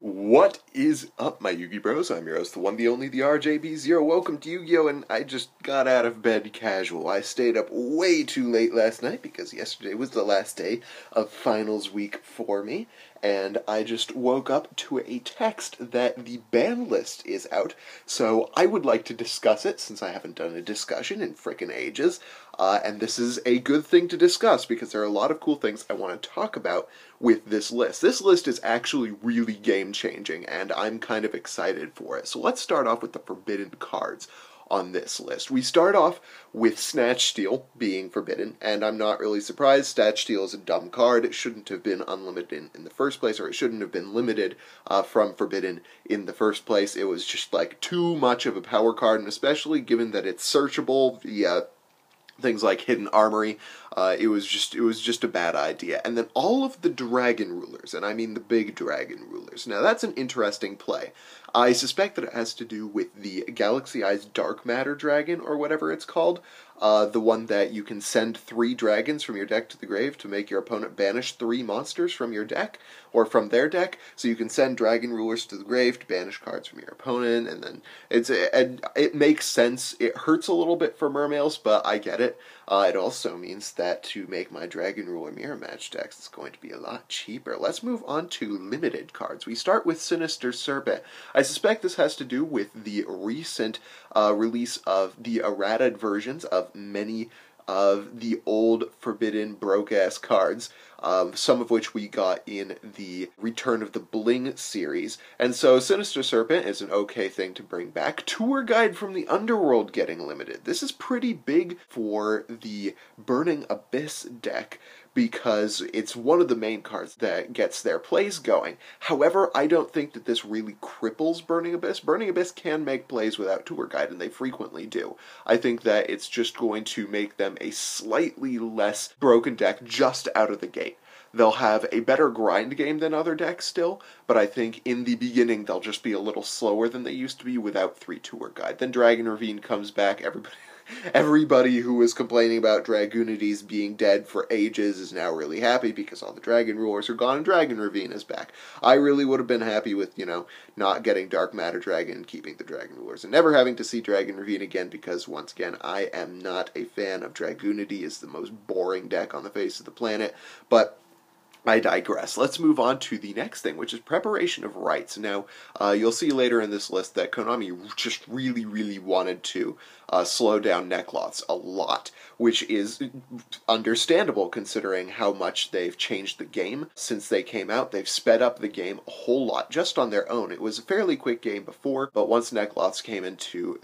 What is up, my Yu-Gi Bros? I'm your host, the one, the only, the RJB0. Welcome to Yu-Gi-Oh! And I just got out of bed casual. I stayed up way too late last night because yesterday was the last day of finals week for me, and I just woke up to a text that the ban list is out, so I would like to discuss it since I haven't done a discussion in frickin' ages, and this is a good thing to discuss because there are a lot of cool things I want to talk about with this list. This list is actually really game-changing, and I'm kind of excited for it. So let's start off with the forbidden cards on this list. We start off with Snatch Steal being forbidden, and I'm not really surprised. Snatch Steal is a dumb card. It shouldn't have been unlimited in the first place, or it shouldn't have been limited from forbidden in the first place. It was just like too much of a power card, and especially given that it's searchable via things like Hidden Armory, it was just a bad idea. And then all of the Dragon Rulers, and I mean the big Dragon Rulers. Now that's an interesting play. I suspect that it has to do with the Galaxy Eyes Dark Matter Dragon, or whatever it's called. The one that you can send 3 dragons from your deck to the grave to make your opponent banish 3 monsters from your deck, or from their deck. So you can send Dragon Rulers to the grave to banish cards from your opponent, and then it makes sense. It hurts a little bit for Mermails, but I get it. It also means that to make my Dragon Ruler Mirror Match decks, it's going to be a lot cheaper. Let's move on to limited cards. We start with Sinister Serpent. I suspect this has to do with the recent release of the errated versions of many of the old forbidden broke-ass cards, some of which we got in the Return of the Bling series. And so Sinister Serpent is an okay thing to bring back. Tour Guide from the Underworld getting limited. This is pretty big for the Burning Abyss deck, because it's one of the main cards that gets their plays going. However, I don't think that this really cripples Burning Abyss. Burning Abyss can make plays without Tour Guide, and they frequently do. I think that it's just going to make them a slightly less broken deck just out of the gate. They'll have a better grind game than other decks still, but I think in the beginning they'll just be a little slower than they used to be without 3 Tour Guide. Then Dragon Ravine comes back, everybody who was complaining about Dragoonities being dead for ages is now really happy because all the Dragon Rulers are gone and Dragon Ravine is back. I really would have been happy with, not getting Dark Matter Dragon and keeping the Dragon Rulers and never having to see Dragon Ravine again, because, once again, I am not a fan of Dragoonity. It's the most boring deck on the face of the planet, but I digress. Let's move on to the next thing, which is Preparation of Rites. Now, you'll see later in this list that Konami just really wanted to slow down Neckloths a lot, which is understandable considering how much they've changed the game since they came out. They've sped up the game a whole lot just on their own. It was a fairly quick game before, but once Neckloths came into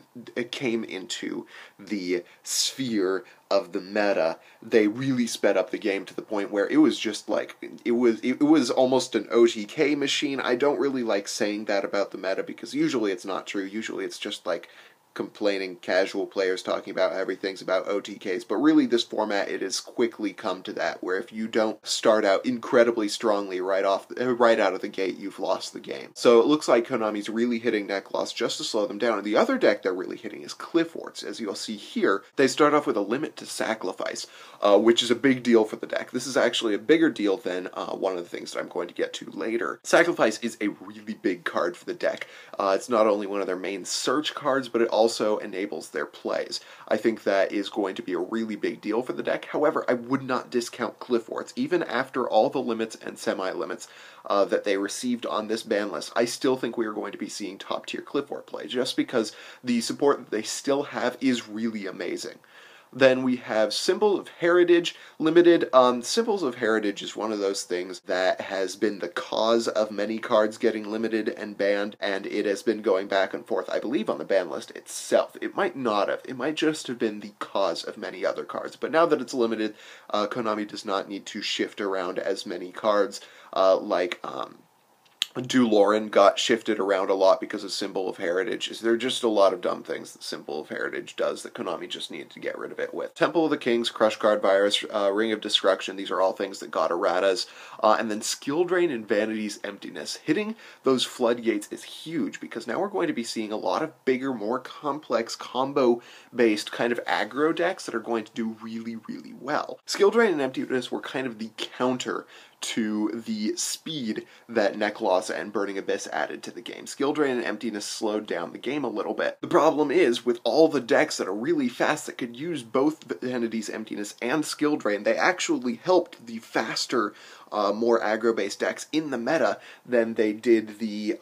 the sphere of the meta, they really sped up the game to the point where it was just like, it was almost an OTK machine. I don't really like saying that about the meta because usually it's not true. Usually it's just like complaining casual players talking about how everything's about OTKs, but really this format, it has quickly come to that, where if you don't start out incredibly strongly right out of the gate, you've lost the game. So it looks like Konami's really hitting Neckloths just to slow them down, and the other deck they're really hitting is Clifforts. As you'll see here, they start off with a limit to Sacrifice, which is a big deal for the deck. This is actually a bigger deal than one of the things that I'm going to get to later. Sacrifice is a really big card for the deck. It's not only one of their main search cards, but it also enables their plays. I think that is going to be a really big deal for the deck. However, I would not discount Clifforts. Even after all the limits and semi-limits that they received on this ban list, I still think we are going to be seeing top-tier Cliffort play, just because the support that they still have is really amazing. Then we have Symbol of Heritage limited. Symbols of Heritage is one of those things that has been the cause of many cards getting limited and banned, and it has been going back and forth, I believe, on the ban list itself. It might not have. It might just have been the cause of many other cards. But now that it's limited, Konami does not need to shift around as many cards like Duloran got shifted around a lot because of Symbol of Heritage. There are just a lot of dumb things that Symbol of Heritage does that Konami just needed to get rid of it with. Temple of the Kings, Crush Card Virus, Ring of Destruction, these are all things that got erratas. And then Skill Drain and Vanity's Emptiness. Hitting those floodgates is huge because now we're going to be seeing a lot of bigger, more complex, combo-based kind of aggro decks that are going to do really well. Skill Drain and Emptiness were kind of the counter to the speed that Necklaws and Burning Abyss added to the game. Skill Drain and Emptiness slowed down the game a little bit. The problem is, with all the decks that are really fast that could use both Vanity's Emptiness and Skill Drain, they actually helped the faster, more aggro-based decks in the meta than they did the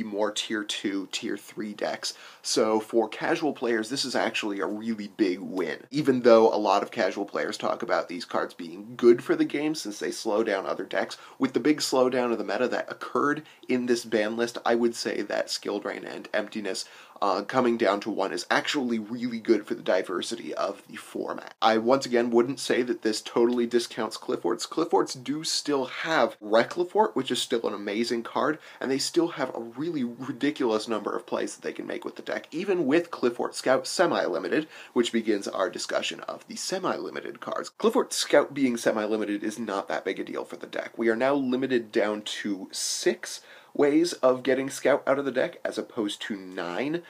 more Tier 2, Tier 3 decks. So for casual players, this is actually a really big win. Even though a lot of casual players talk about these cards being good for the game since they slow down other decks, with the big slowdown of the meta that occurred in this ban list, I would say that Skill Drain and Emptiness coming down to 1 is actually really good for the diversity of the format. I once again wouldn't say that this totally discounts Clifforts. Clifforts do still have Reclifort, which is still an amazing card, and they still have a really ridiculous number of plays that they can make with the deck, even with Cliffort Scout semi-limited, which begins our discussion of the semi-limited cards. Cliffort Scout being semi-limited is not that big a deal for the deck. We are now limited down to 6 ways of getting Scout out of the deck, as opposed to 9,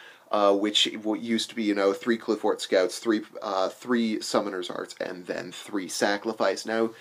which used to be, 3 Cliffort Scouts, 3 Summoner's Arts, and then 3 Sacrifice. Now,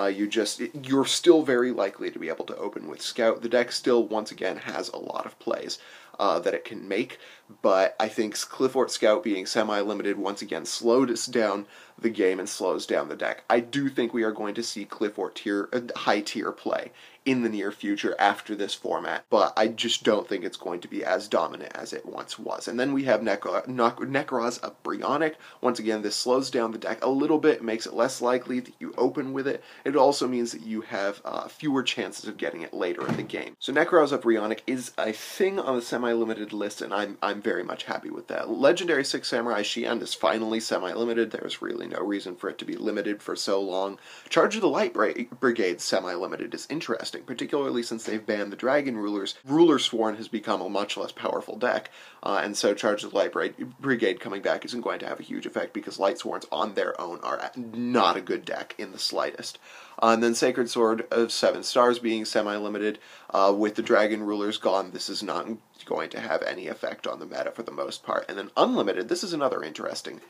you're still very likely to be able to open with Scout. The deck still, once again, has a lot of plays that it can make, but I think Cliffort Scout being semi-limited once again slows down the game and slows down the deck. I do think we are going to see Cliffort high-tier play in the near future after this format, but I just don't think it's going to be as dominant as it once was. And then we have Nekroz of Brionic. Once again, this slows down the deck a little bit, makes it less likely that you open with it. It also means that you have fewer chances of getting it later in the game. So Nekroz of Brionic is a thing on the semi-limited list, and I'm very much happy with that. Legendary 6 Samurai Xian is finally semi-limited. There's really no reason for it to be limited for so long. Charge of the Light Brigade semi-limited is interesting, particularly since they've banned the Dragon Rulers. Ruler Sworn has become a much less powerful deck, and so Charge of the Light Brigade coming back isn't going to have a huge effect because Light Sworns on their own are not a good deck in the slightest. And then Sacred Sword of 7 Stars being semi-limited. With the Dragon Rulers gone, this is not going to have any effect on the meta for the most part. And then Unlimited, this is another interesting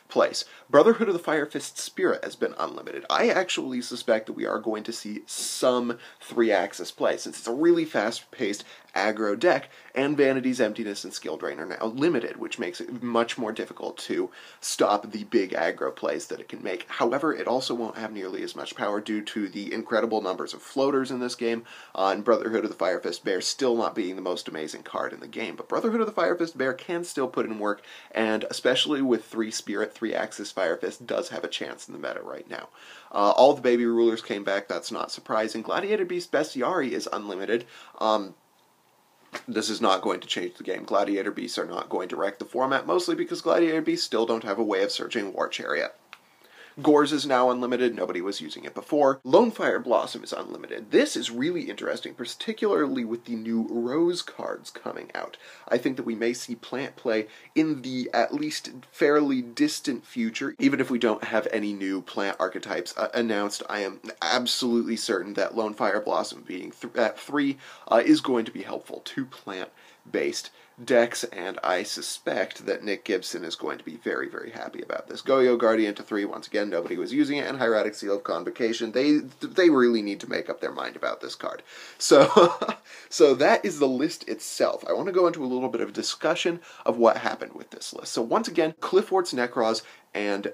place. Brotherhood of the Fire Fist Spirit has been unlimited. I actually suspect that we are going to see some 3-axis play, since it's a really fast-paced aggro deck, and Vanity's Emptiness and Skill Drain are now limited, which makes it much more difficult to stop the big aggro plays that it can make. However, it also won't have nearly as much power due to the incredible numbers of floaters in this game, and Brotherhood of the Fire Fist Bear still not being the most amazing card in the game. But Brotherhood of the Fire Fist Bear can still put in work, and especially with 3 Spirit, 3-axis Fire Fist does have a chance in the meta right now. All the Baby Rulers came back, that's not surprising. Gladiator Beast Bestiari is unlimited. This is not going to change the game. Gladiator Beasts are not going to wreck the format, mostly because Gladiator Beasts still don't have a way of searching War Chariot. Gores is now unlimited, nobody was using it before. Lone Fire Blossom is unlimited. This is really interesting, particularly with the new Rose cards coming out. I think that we may see plant play in the at least fairly distant future. Even if we don't have any new plant archetypes announced, I am absolutely certain that Lone Fire Blossom being at 3 is going to be helpful to plant-based decks, and I suspect that Nick Gibson is going to be very, very happy about this. Goyo Guardian to 3, once again, nobody was using it, and Hieratic Seal of Convocation, they really need to make up their mind about this card. So, so that is the list itself. I want to go into a little bit of discussion of what happened with this list. So once again, Cliffort's Nekroz and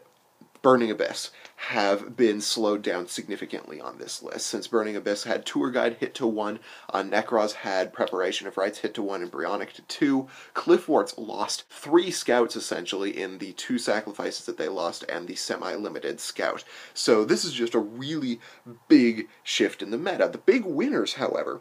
Burning Abyss have been slowed down significantly on this list. Since Burning Abyss had Tour Guide hit to 1, Nekroz had Preparation of Rites hit to 1 and Brionic to 2. Clifforts lost 3 scouts essentially in the 2 sacrifices that they lost and the semi-limited scout. So this is just a really big shift in the meta. The big winners, however,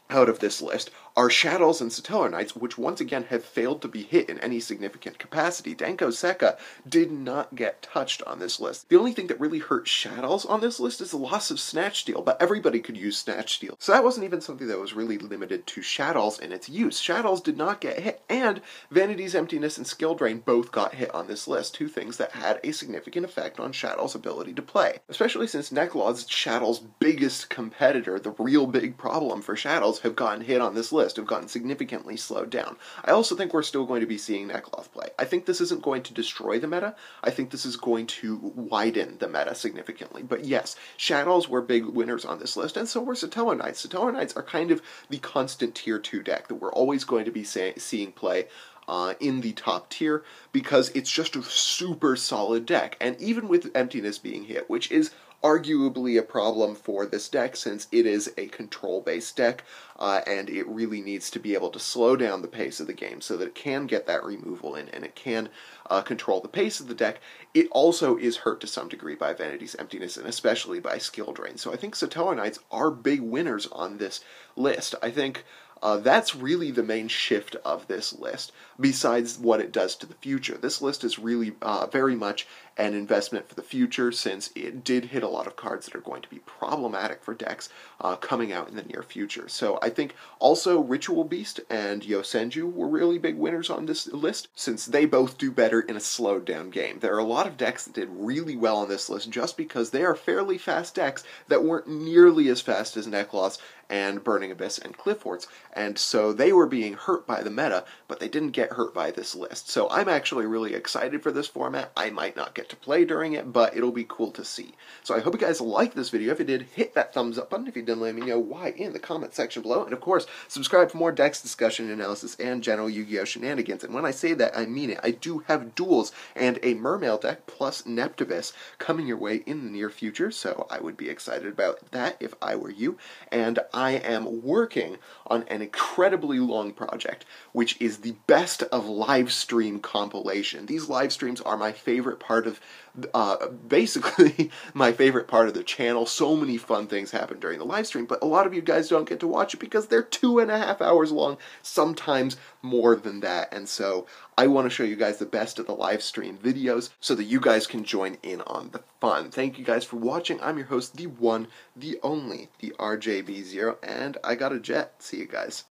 out of this list are Shadows and Satellar Knights, which once again have failed to be hit in any significant capacity. Danko Seka did not get touched on this list. The only thing that really hurt Shadows on this list is the loss of Snatch Steal, but everybody could use Snatch Steal. So that wasn't even something that was really limited to Shadows in its use. Shadows did not get hit, and Vanity's Emptiness and Skill Drain both got hit on this list, 2 things that had a significant effect on Shadows' ability to play. Especially since Necklaw's Shadows' biggest competitor, the real big problem for Shadows, have gotten hit on this list. list have gotten significantly slowed down. I also think we're still going to be seeing Nekloth play. I think this isn't going to destroy the meta. I think this is going to widen the meta significantly. But yes, Shadows were big winners on this list, and so were Satoa Knights. Satoa Knights are kind of the constant tier 2 deck that we're always going to be seeing play in the top tier, because it's just a super solid deck. And even with Emptiness being hit, which is arguably a problem for this deck since it is a control-based deck, and it really needs to be able to slow down the pace of the game so that it can get that removal in and it can control the pace of the deck. It also is hurt to some degree by Vanity's Emptiness and especially by Skill Drain. So I think Satoa Knights are big winners on this list. I think that's really the main shift of this list, besides what it does to the future. This list is really very much an investment for the future, since it did hit a lot of cards that are going to be problematic for decks coming out in the near future. So I think also Ritual Beast and Yosenju were really big winners on this list, since they both do better in a slowed down game. There are a lot of decks that did really well on this list just because they are fairly fast decks that weren't nearly as fast as Nekloth and Burning Abyss and Clifford's, and so they were being hurt by the meta, but they didn't get hurt by this list. So I'm actually really excited for this format. I might not get to play during it, but it'll be cool to see. So I hope you guys liked this video. If you did, hit that thumbs up button. If you didn't, let me know why in the comment section below. And of course, subscribe for more decks, discussion, analysis, and general Yu-Gi-Oh! Shenanigans. And when I say that, I mean it. I do have duels and a Mermail deck plus Neptibus coming your way in the near future, so I would be excited about that if I were you. And I am working on an incredibly long project, which is the best of live stream compilation. These live streams are my favorite part of, basically my favorite part of the channel. So many fun things happen during the live stream, but a lot of you guys don't get to watch it because they're 2.5 hours long, sometimes more than that. And so I want to show you guys the best of the live stream videos so that you guys can join in on the fun. Thank you guys for watching. I'm your host, the one, the only, the RJB0, and I got a jet. See you guys.